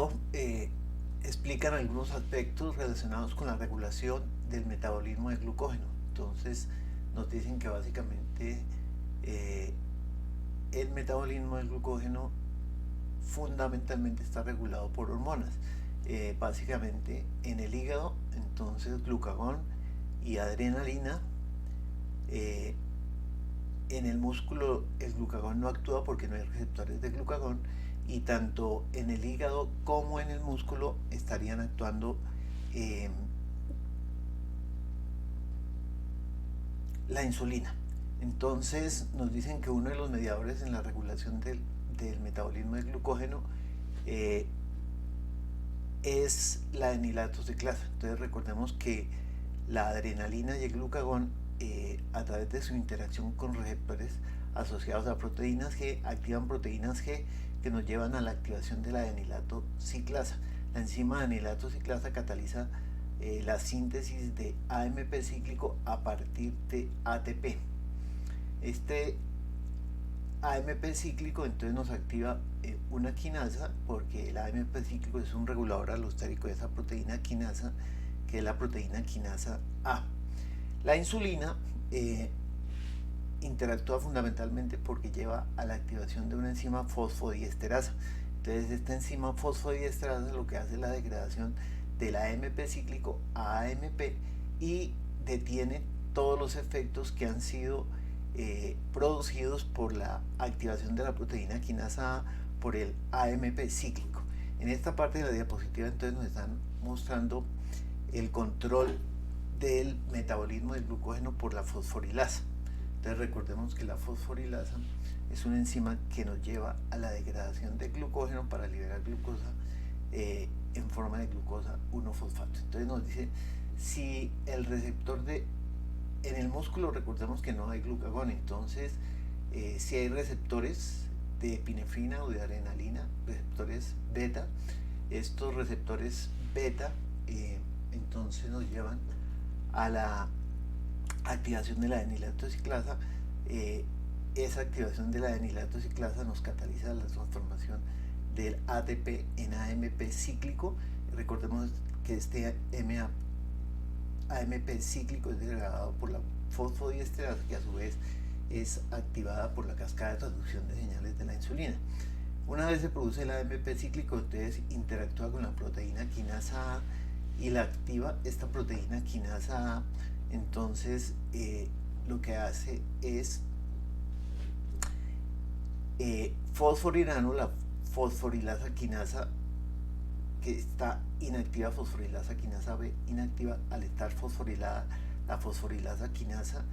libro explican algunos aspectos relacionados con la regulación del metabolismo del glucógeno. Entonces nos dicen que básicamente eh, el metabolismo del glucógeno fundamentalmente está regulado por hormonas. Básicamente en el hígado, entonces glucagón y adrenalina. eh, en el músculo el glucagón no actúa porque no hay receptores de glucagón, y tanto en el hígado como en el músculo estarían actuando eh, la insulina. Entonces nos dicen que uno de los mediadores en la regulación del metabolismo del glucógeno eh, es la enilato ciclasa. Entonces recordemos que la adrenalina y el glucagón, a través de su interacción con receptores asociados a proteínas G, activan proteínas G que nos llevan a la activación de la enilato ciclasa. La enzima de enilato ciclasa cataliza la síntesis de AMP cíclico a partir de ATP. Este AMP cíclico entonces nos activa una quinasa, porque el AMP cíclico es un regulador alostérico de esa proteína quinasa, que es la proteína quinasa A. La insulina interactúa fundamentalmente porque lleva a la activación de una enzima fosfodiesterasa. Entonces esta enzima fosfodiesterasa lo que hace es la degradación del AMP cíclico a AMP y detiene todos los efectos que han sido producidos por la activación de la proteína quinasa A por el AMP cíclico. En esta parte de la diapositiva entonces nos están mostrando el control del metabolismo del glucógeno por la fosforilasa. Entonces recordemos que la fosforilasa es una enzima que nos lleva a la degradación de glucógeno para liberar glucosa en forma de glucosa 1-fosfato. Entonces nos dice si el receptor en el músculo, recordemos que no hay glucagón, entonces si hay receptores de epinefrina o de adrenalina, receptores beta, estos receptores beta entonces nos llevan a la activación de la enilato ciclasa. Esa activación de la enilato ciclasa nos cataliza la transformación del ATP en AMP cíclico. Recordemos que este AMP cíclico es degradado por la fosfodiesterasa, que a su vez es activada por la cascada de transducción de señales de la insulina. Una vez se produce el AMP cíclico, entonces interactúa con la proteína quinasa A y la activa esta proteína quinasa A. Entonces lo que hace es fosforilano, la fosforilasa quinasa que está inactiva, fosforilasa quinasa B inactiva. Al estar fosforilada, la fosforilasa quinasa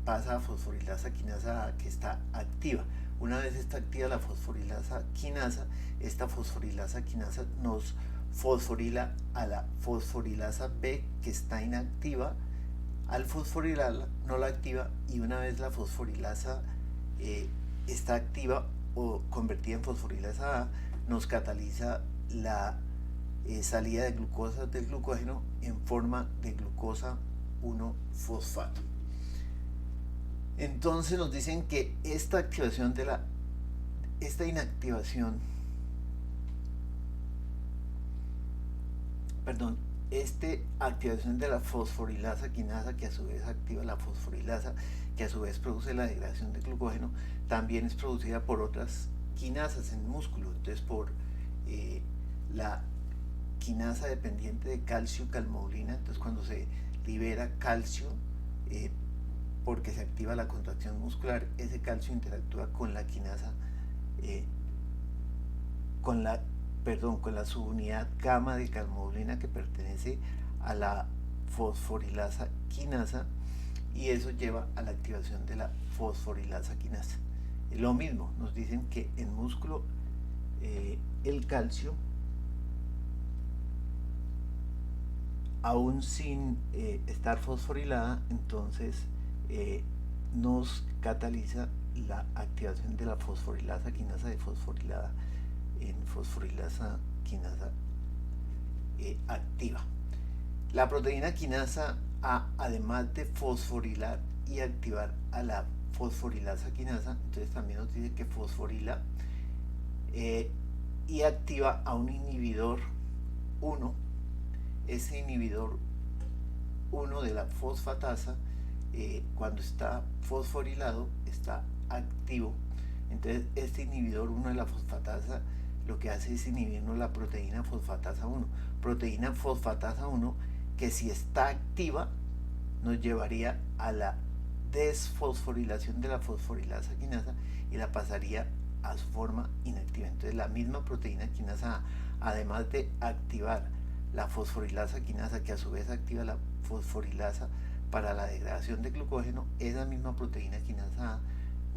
pasa a fosforilasa quinasa A, que está activa. Una vez está activa la fosforilasa quinasa, esta fosforilasa quinasa nos fosforila a la fosforilasa B, que está inactiva. Al fosforilarla no la activa, y una vez la fosforilasa está activa o convertida en fosforilasa A, nos cataliza la salida de glucosa del glucógeno en forma de glucosa 1-fosfato. Entonces nos dicen que esta activación esta inactivación, activación de la fosforilasa quinasa, que a su vez activa la fosforilasa, que a su vez produce la degradación de glucógeno, también es producida por otras quinasas en el músculo. Entonces por la quinasa dependiente de calcio calmodulina. Entonces cuando se libera calcio porque se activa la contracción muscular, ese calcio interactúa con la quinasa con la subunidad gamma de calmodulina, que pertenece a la fosforilasa quinasa, y eso lleva a la activación de la fosforilasa quinasa. Lo mismo, nos dicen que en músculo el calcio, aún sin estar fosforilada, entonces nos cataliza la activación de la fosforilasa quinasa de fosforilada en fosforilasa quinasa activa. La proteína quinasa A, además de fosforilar y activar a la fosforilasa quinasa, entonces también nos dice que fosforila y activa a un inhibidor 1. Ese inhibidor 1 de la fosfatasa, cuando está fosforilado, está activo. Entonces este inhibidor 1 de la fosfatasa lo que hace es inhibirnos la proteína fosfatasa 1. Proteína fosfatasa 1 que si está activa nos llevaría a la desfosforilación de la fosforilasa quinasa y la pasaría a su forma inactiva. Entonces la misma proteína quinasa A, además de activar la fosforilasa quinasa, que a su vez activa la fosforilasa para la degradación de glucógeno, esa misma proteína quinasa A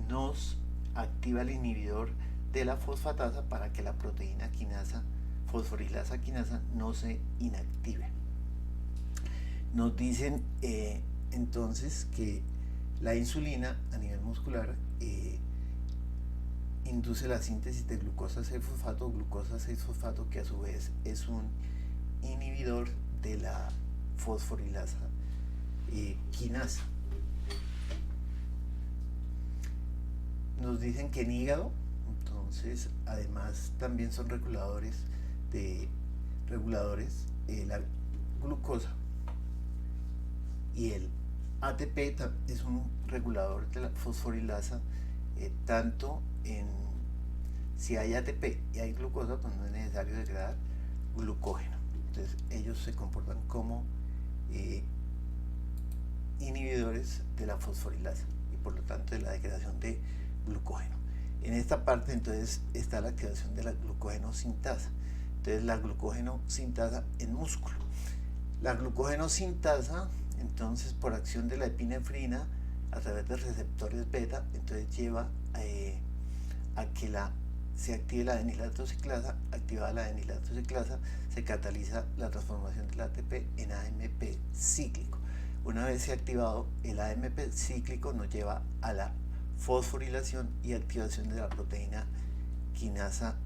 nos activa el inhibidor de la fosfatasa para que la proteína quinasa, fosforilasa quinasa, no se inactive. Nos dicen entonces que la insulina a nivel muscular induce la síntesis de glucosa 6-fosfato, glucosa 6-fosfato, que a su vez es un inhibidor de la fosforilasa quinasa. Nos dicen que en hígado, entonces, además también son reguladores la glucosa, y el ATP es un regulador de la fosforilasa, tanto si hay ATP y hay glucosa, pues no es necesario degradar glucógeno. Entonces ellos se comportan como inhibidores de la fosforilasa y por lo tanto de la degradación de glucógeno. En esta parte entonces está la activación de la glucógeno sintasa. Entonces la glucógeno sintasa en músculo. La glucógeno sintasa, entonces por acción de la epinefrina a través de receptores beta, entonces lleva a que se active la adenilato ciclasa. Activada la adenilato ciclasa, se cataliza la transformación del ATP en AMP cíclico. Una vez se ha activado el AMP cíclico, nos lleva a la fosforilación y activación de la proteína quinasa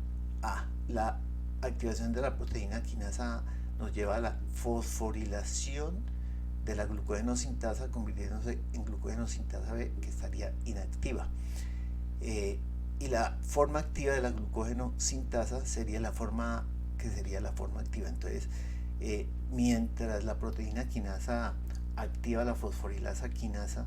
A. La activación de la proteína quinasa A nos lleva a la fosforilación de la glucógeno sintasa, convirtiéndose en glucógeno sintasa B, que estaría inactiva. Y la forma activa de la glucógeno sintasa sería la forma A, que sería la forma activa. Entonces, mientras la proteína quinasa A activa la fosforilasa quinasa,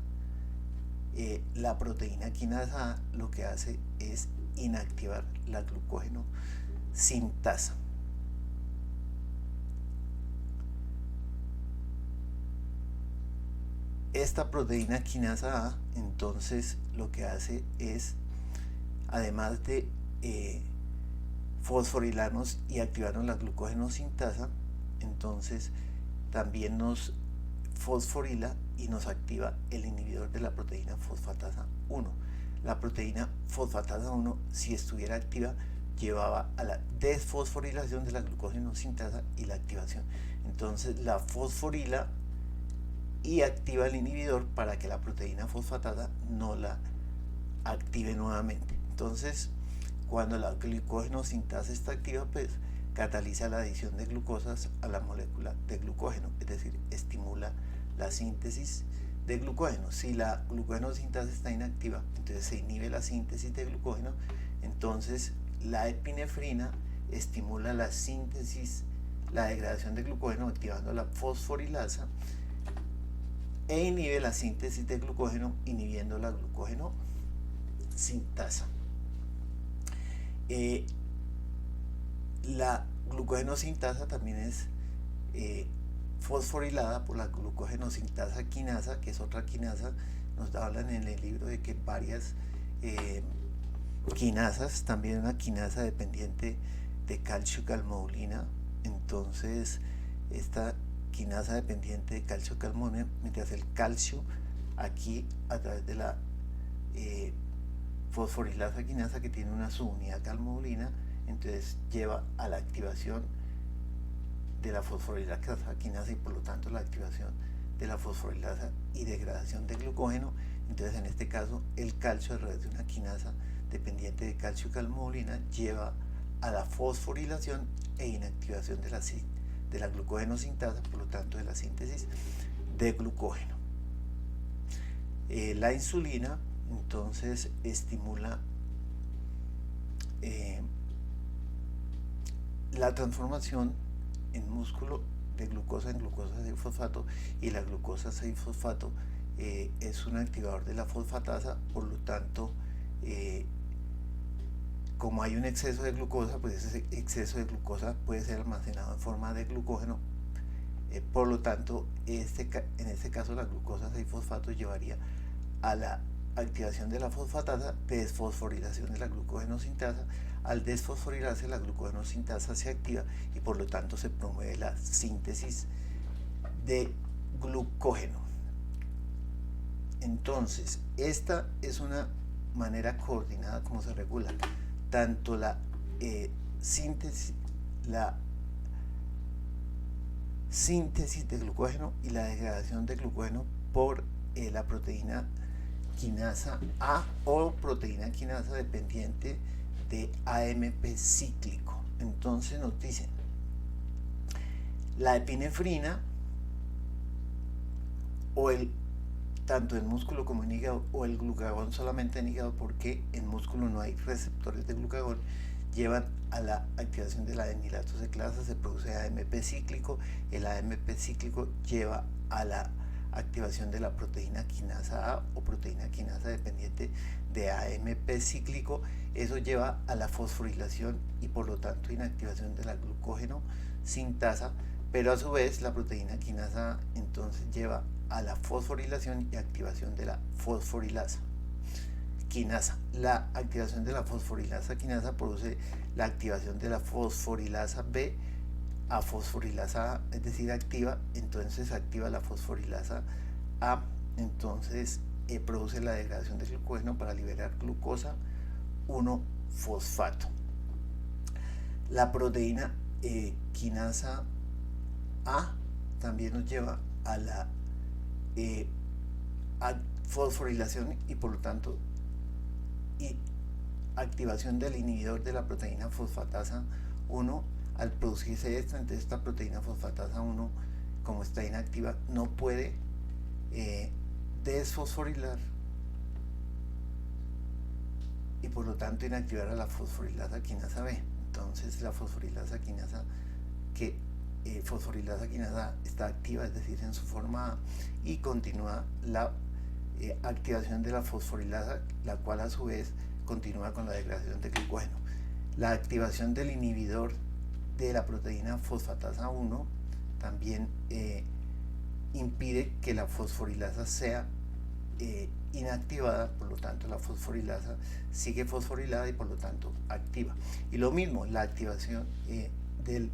la proteína quinasa A lo que hace es inactivar la glucógeno sintasa. Esta proteína quinasa A entonces lo que hace es, además de fosforilarnos y activarnos la glucógeno sintasa, entonces también nos fosforila y nos activa el inhibidor de la proteína fosfatasa 1. La proteína fosfatasa 1, si estuviera activa, llevaba a la desfosforilación de la glucógeno sintasa y la activación. Entonces la fosforila y activa el inhibidor para que la proteína fosfatasa no la active nuevamente. Entonces, cuando la glucógeno sintasa está activa, pues cataliza la adición de glucosas a la molécula de glucógeno, es decir, estimula la síntesis de glucógeno. Si la glucógeno sintasa está inactiva, entonces se inhibe la síntesis de glucógeno. Entonces la epinefrina estimula la síntesis, la degradación de glucógeno, activando la fosforilasa, e inhibe la síntesis de glucógeno, inhibiendo la glucógeno sintasa. La glucógeno sintasa también es fosforilada por la glucógeno sintasa quinasa, que es otra quinasa. Nos hablan en el libro de que varias quinasas, también una quinasa dependiente de calcio calmodulina. Entonces esta quinasa dependiente de calcio calmodulina, mientras el calcio aquí a través de la fosforilasa quinasa, que tiene una subunidad calmodulina, entonces lleva a la activación de la fosforilasa quinasa y por lo tanto la activación de la fosforilasa y degradación de glucógeno. Entonces en este caso el calcio a través de una quinasa dependiente de calcio calmodulina lleva a la fosforilación e inactivación de la glucógeno sintasa, por lo tanto de la síntesis de glucógeno. La insulina entonces estimula la transformación en músculo de glucosa en glucosa 6-fosfato, y la glucosa 6-fosfato es un activador de la fosfatasa. Por lo tanto, como hay un exceso de glucosa, pues ese exceso de glucosa puede ser almacenado en forma de glucógeno. Por lo tanto, en este caso la glucosa 6-fosfato llevaría a la activación de la fosfatasa, desfosforilación de la glucógeno-sintasa. Al desfosforilarse, la glucógeno-sintasa se activa y por lo tanto se promueve la síntesis de glucógeno. Entonces, esta es una manera coordinada como se regula tanto la síntesis de glucógeno y la degradación de glucógeno por la proteína quinasa A o proteína quinasa dependiente de AMP cíclico. Entonces nos dicen, la epinefrina o tanto en músculo como en hígado, o el glucagón solamente en hígado, porque en músculo no hay receptores de glucagón, llevan a la activación de la adenilatoseclasa, se produce AMP cíclico. El AMP cíclico lleva a la activación de la proteína quinasa A o proteína quinasa dependiente de AMP cíclico. Eso lleva a la fosforilación y por lo tanto inactivación de la glucógeno sintasa, pero a su vez la proteína quinasa A entonces lleva a la fosforilación y activación de la fosforilasa quinasa. La activación de la fosforilasa quinasa produce la activación de la fosforilasa B a fosforilasa A, es decir, activa, entonces activa la fosforilasa A, entonces produce la degradación del glucógeno para liberar glucosa 1-fosfato. La proteína quinasa A también nos lleva a la fosforilación y por lo tanto activación del inhibidor de la proteína fosfatasa 1. Al producirse entonces esta proteína fosfatasa 1, como está inactiva, no puede desfosforilar y por lo tanto inactivar a la fosforilasa quinasa B. Entonces la fosforilasa quinasa está activa, es decir, en su forma A, y continúa la activación de la fosforilasa, la cual a su vez continúa con la degradación de glucógeno. La activación del inhibidor de la proteína fosfatasa 1 también impide que la fosforilasa sea inactivada, por lo tanto la fosforilasa sigue fosforilada y por lo tanto activa. Y lo mismo, la activación del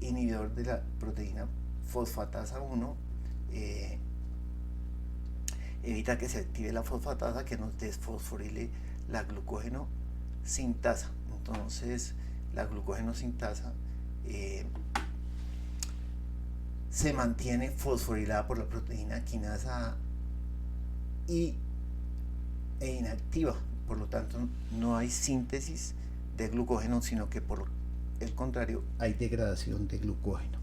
inhibidor de la proteína fosfatasa 1 evita que se active la fosfatasa, que nos desfosforile la glucógeno sintasa. Entonces la glucógeno sintasa se mantiene fosforilada por la proteína quinasa A e inactiva, por lo tanto no hay síntesis de glucógeno, sino que por el contrario hay degradación de glucógeno.